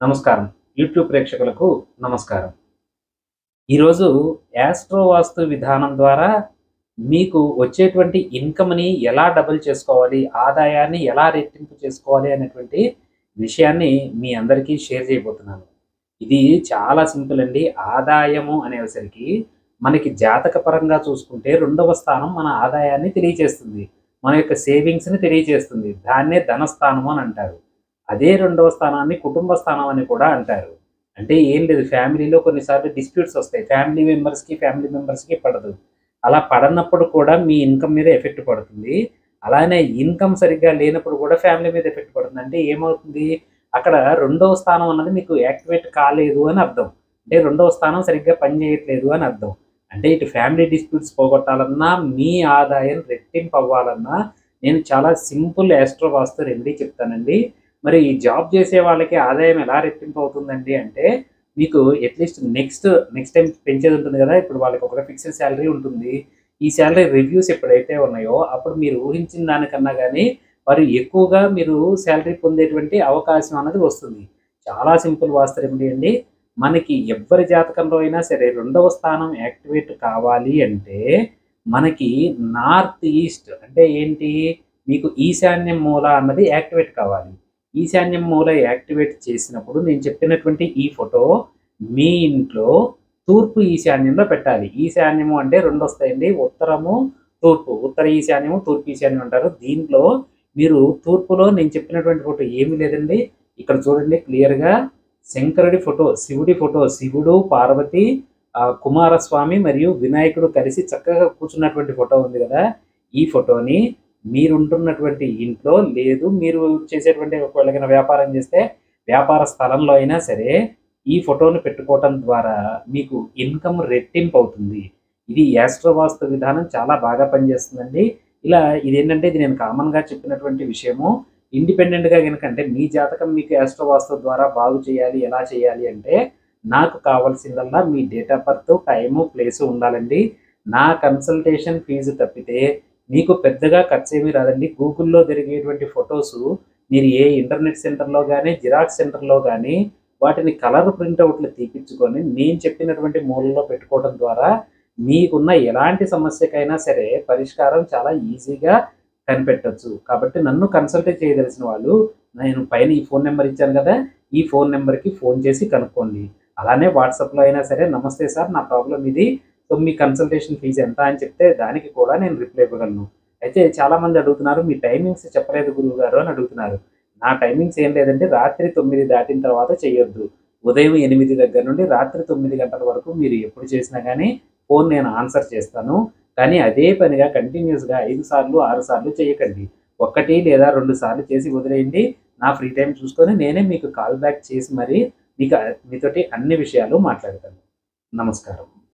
నమస్కారం. యూట్యూబ్ ప్రేక్షకులకు నమస్కారం. ఈరోజు యాస్ట్రో వాస్తు విధానం ద్వారా మీకు వచ్చేటువంటి ఇన్కమ్‌ని ఎలా డబుల్ చేసుకోవాలి, ఆదాయాన్ని ఎలా రెట్టింపు చేసుకోవాలి అనేటువంటి విషయాన్ని మీ అందరికీ షేర్ చేయబోతున్నాను. ఇది చాలా సింపుల్ అండి. ఆదాయము అనేసరికి మనకి జాతక పరంగా చూసుకుంటే రెండవ స్థానం మన ఆదాయాన్ని తెలియజేస్తుంది. మన యొక్క సేవింగ్స్‌ని తెలియజేస్తుంది. దాన్నే ధనస్థానం అని అంటారు. అదే రెండవ స్థానాన్ని కుటుంబ స్థానం అని కూడా అంటారు. అంటే ఏం లేదు, ఫ్యామిలీలో కొన్నిసార్లు డిస్ప్యూట్స్ వస్తాయి. ఫ్యామిలీ మెంబర్స్‌కి పడదు. అలా పడనప్పుడు కూడా మీ ఇన్కమ్ మీద ఎఫెక్ట్ పడుతుంది. అలానే ఇన్కమ్ సరిగ్గా లేనప్పుడు కూడా ఫ్యామిలీ మీద ఎఫెక్ట్ పడుతుంది. అంటే ఏమవుతుంది, అక్కడ రెండవ స్థానం అన్నది మీకు యాక్టివేట్ కాలేదు అని అర్థం. అంటే రెండవ స్థానం సరిగ్గా పనిచేయట్లేదు అని అర్థం. అంటే ఇటు ఫ్యామిలీ డిస్ప్యూట్స్ పోగొట్టాలన్నా, మీ ఆదాయం రెట్టింపు అవ్వాలన్నా నేను చాలా సింపుల్ యాస్ట్రో వాస్తు రెమెడీ చెప్తానండి. మరి ఈ జాబ్ చేసే వాళ్ళకి ఆదాయం ఎలా రెట్టింపు అవుతుందండి అంటే, మీకు అట్‌లీస్ట్ నెక్స్ట్ టైమ్ పెంచేది ఉంటుంది కదా! ఇప్పుడు వాళ్ళకి ఒక ఫిక్స్డ్ సాలరీ ఉంటుంది. ఈ సాలరీ రివ్యూస్ ఎప్పుడైతే ఉన్నాయో, అప్పుడు మీరు ఊహించిన దానికన్నా గాని వారు ఎక్కువగా మీరు సాలరీ పొందేటువంటి అవకాశం అన్నది వస్తుంది. చాలా సింపుల్ వాస్తు రెమెడీ అండి. మనకి ఎవ్వరి జాతకంలో అయినా సరే రెండవ స్థానం యాక్టివేట్ కావాలి అంటే, మనకి నార్త్ ఈస్ట్ అంటే ఏంటి? మీకు ఈశాన్యం మూల అన్నది యాక్టివేట్ కావాలి. ఈశాన్యం మూల యాక్టివేట్ చేసినప్పుడు నేను చెప్పినటువంటి ఈ ఫోటో మీ ఇంట్లో తూర్పు ఈశాన్యంలో పెట్టాలి. ఈశాన్యము అంటే రెండొస్తాయండి. ఉత్తరము, తూర్పు. ఉత్తర ఈశాన్యము, తూర్పు ఈశాన్యం అంటారు. దీంట్లో మీరు తూర్పులో నేను చెప్పినటువంటి ఫోటో ఏమీ లేదండి. ఇక్కడ చూడండి క్లియర్‌గా శంకరుడి ఫోటో, శివుడి ఫోటో, శివుడు, పార్వతి, కుమారస్వామి మరియు వినాయకుడు కలిసి చక్కగా కూర్చున్నటువంటి ఫోటో ఉంది కదా! ఈ ఫోటోని మీరుంటున్నటువంటి ఇంట్లో, లేదు మీరు చేసేటువంటి ఒకవేళ వ్యాపారం చేస్తే వ్యాపార స్థలంలో అయినా సరే ఈ ఫోటోని పెట్టుకోవటం ద్వారా మీకు ఇన్కమ్ రెట్టింపు అవుతుంది. ఇది యాస్ట్రో వాస్తు విధానం చాలా బాగా పనిచేస్తుందండి. ఇదేంటంటే ఇది నేను కామన్‌గా చెప్పినటువంటి విషయము. ఇండిపెండెంట్‌గా గనుక అంటే మీ జాతకం మీకు యాస్ట్రో వాస్తు ద్వారా బాగు చేయాలి, ఎలా చేయాలి అంటే నాకు కావాల్సిందల్లా మీ date of birth, time, place ఉండాలండి. నా కన్సల్టేషన్ ఫీజు తప్పితే మీకు పెద్దగా ఖర్చేమీ రాదండి. గూగుల్‌లో దొరికేటువంటి ఫోటోసు మీరు ఏ ఇంటర్నెట్ సెంటర్‌లో గాని, జిరాక్స్ సెంటర్‌లో గాని వాటిని కలర్ ప్రింటౌట్లు తీపిచ్చుకొని నేను చెప్పినటువంటి మూలలో పెట్టుకోవడం ద్వారా మీకున్న ఎలాంటి సమస్యకైనా సరే పరిష్కారం చాలా ఈజీగా కనిపెట్టొచ్చు. కాబట్టి నన్ను కన్సల్ట్ చేయదలిసిన వాళ్ళు నేను పైన ఈ ఫోన్ నంబర్ ఇచ్చాను కదా! ఈ ఫోన్ నంబర్‌కి ఫోన్ చేసి కనుక్కోండి. అలానే వాట్సాప్‌లో అయినా సరే నమస్తే సార్ నా ప్రాబ్లమ్ ఇది. సో, మీ కన్సల్టేషన్ ఫీజ్ ఎంత అని చెప్తే దానికి కూడా నేను రిప్లై ఇవ్వగలను. అయితే చాలామంది అడుగుతున్నారు, మీ టైమింగ్స్ చెప్పలేదు గురువుగారు అని అడుగుతున్నారు. నా టైమింగ్స్ ఏం లేదంటే రాత్రి 9 దాటిన తర్వాత చేయొద్దు. ఉదయం 8 దగ్గర నుండి రాత్రి 9 గంటల వరకు మీరు ఎప్పుడు చేసినా గానీ ఫోన్ నేను ఆన్సర్ చేస్తాను. కానీ అదే పనిగా కంటిన్యూయస్‌గా 5 సార్లు, 6 సార్లు చేయకండి. 1 లేదా 2 సార్లు చేసి వదిలేయండి. నా ఫ్రీ టైమ్ చూసుకొని నేనే మీకు కాల్ బ్యాక్ చేసి మరి మీతోటి అన్ని విషయాలు మాట్లాడతాను. నమస్కారం.